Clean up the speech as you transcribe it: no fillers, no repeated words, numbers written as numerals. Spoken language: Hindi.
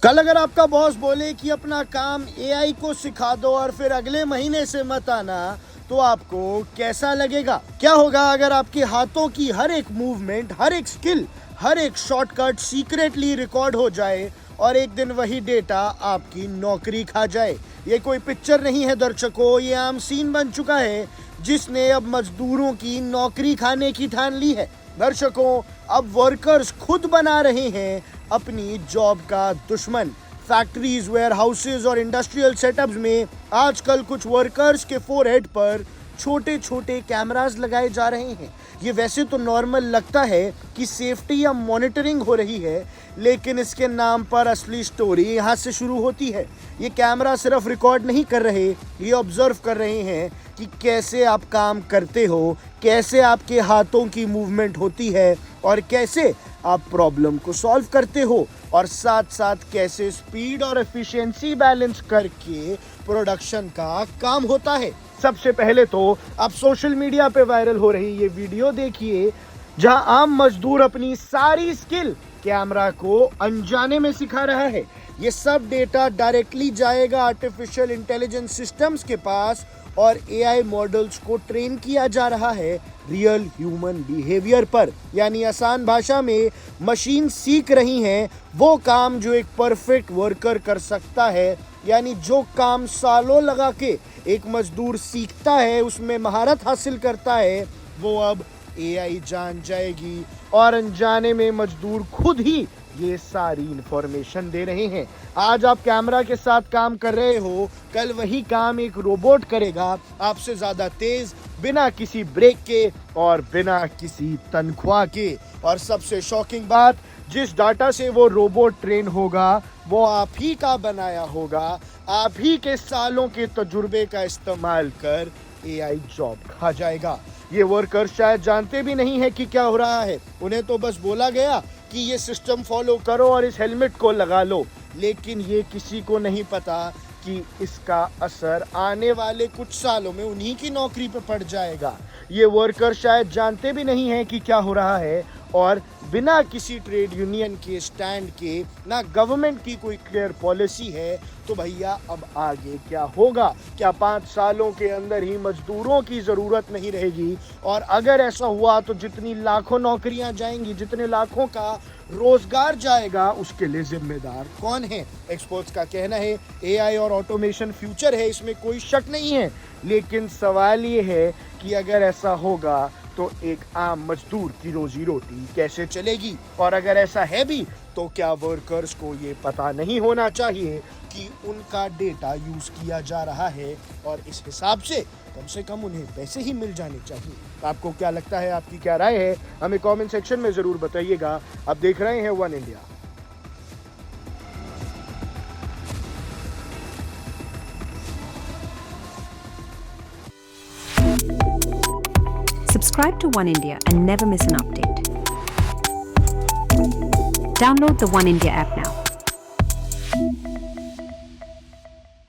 कल अगर आपका बॉस बोले कि अपना काम एआई को सिखा दो और फिर अगले महीने से मत आना, तो आपको कैसा लगेगा? क्या होगा अगर आपके हाथों की हर एक मूवमेंट, हर एक स्किल, हर एक शॉर्टकट सीक्रेटली रिकॉर्ड हो जाए और एक दिन वही डेटा आपकी नौकरी खा जाए? ये कोई पिक्चर नहीं है दर्शकों, ये आम सीन बन चुका है जिसने अब मजदूरों की नौकरी खाने की ठान ली है। दर्शकों, अब वर्कर्स खुद बना रहे हैं अपनी जॉब का दुश्मन। फैक्ट्रीज, वेयर हाउसेज और इंडस्ट्रियल सेटअप्स में आजकल कुछ वर्कर्स के फोरहेड पर छोटे छोटे कैमरास लगाए जा रहे हैं। ये वैसे तो नॉर्मल लगता है कि सेफ्टी या मॉनिटरिंग हो रही है, लेकिन इसके नाम पर असली स्टोरी यहाँ से शुरू होती है। ये कैमरा सिर्फ रिकॉर्ड नहीं कर रहे, ये ऑब्जर्व कर रहे हैं कि कैसे आप काम करते हो, कैसे आपके हाथों की मूवमेंट होती है और कैसे आप प्रॉब्लम को सॉल्व करते हो, और साथ साथ कैसे स्पीड और एफिशिएंसी बैलेंस करके प्रोडक्शन का काम होता है। सबसे पहले तो आप सोशल मीडिया पे वायरल हो रही ये वीडियो देखिए, जहां आम मजदूर अपनी सारी स्किल कैमरा को अनजाने में सिखा रहा है। ये सब डेटा डायरेक्टली जाएगा आर्टिफिशियल इंटेलिजेंस सिस्टम्स के पास और एआई मॉडल्स को ट्रेन किया जा रहा है रियल ह्यूमन बिहेवियर पर। यानी आसान भाषा में मशीन सीख रही हैं वो काम जो एक परफेक्ट वर्कर कर सकता है। यानी जो काम सालों लगा के एक मजदूर सीखता है, उसमें महारत हासिल करता है, वो अब एआई जान जाएगी और अनजाने में मजदूर खुद ही ये सारी इंफॉर्मेशन दे रहे हैं। आज आप कैमरा के साथ काम कर रहे हो, कल वही काम एक रोबोट करेगा, आपसे ज्यादा तेज, बिना किसी ब्रेक के और बिना किसी तनख्वाह के। और सबसे शॉकिंग बात, जिस डाटा से वो रोबोट ट्रेन होगा वो आप ही का बनाया होगा। आप ही के सालों के तजुर्बे का इस्तेमाल कर एआई जॉब खा जाएगा। ये वर्कर शायद जानते भी नहीं है कि क्या हो रहा है, उन्हें तो बस बोला गया कि ये सिस्टम फॉलो करो और इस हेलमेट को लगा लो, लेकिन ये किसी को नहीं पता कि इसका असर आने वाले कुछ सालों में उन्हीं की नौकरी पे पड़ जाएगा। ये वर्कर शायद जानते भी नहीं है कि क्या हो रहा है, और बिना किसी ट्रेड यूनियन के स्टैंड के, ना गवर्नमेंट की कोई क्लियर पॉलिसी है, तो भैया अब आगे क्या होगा? क्या 5 सालों के अंदर ही मजदूरों की ज़रूरत नहीं रहेगी? और अगर ऐसा हुआ तो जितनी लाखों नौकरियां जाएंगी, जितने लाखों का रोजगार जाएगा, उसके लिए जिम्मेदार कौन है? एक्सपर्ट्स का कहना है एआई और ऑटोमेशन फ्यूचर है, इसमें कोई शक नहीं है, लेकिन सवाल ये है कि अगर ऐसा होगा तो एक आम मजदूर की रोजी रोटी कैसे चलेगी? और अगर ऐसा है भी तो क्या वर्कर्स को ये पता नहीं होना चाहिए कि उनका डेटा यूज किया जा रहा है और इस हिसाब से कम उन्हें पैसे ही मिल जाने चाहिए? आपको क्या लगता है, आपकी क्या राय है, हमें कमेंट सेक्शन में जरूर बताइएगा। आप देख रहे हैं one India. Subscribe to One India and never miss an update. Download the One India app now.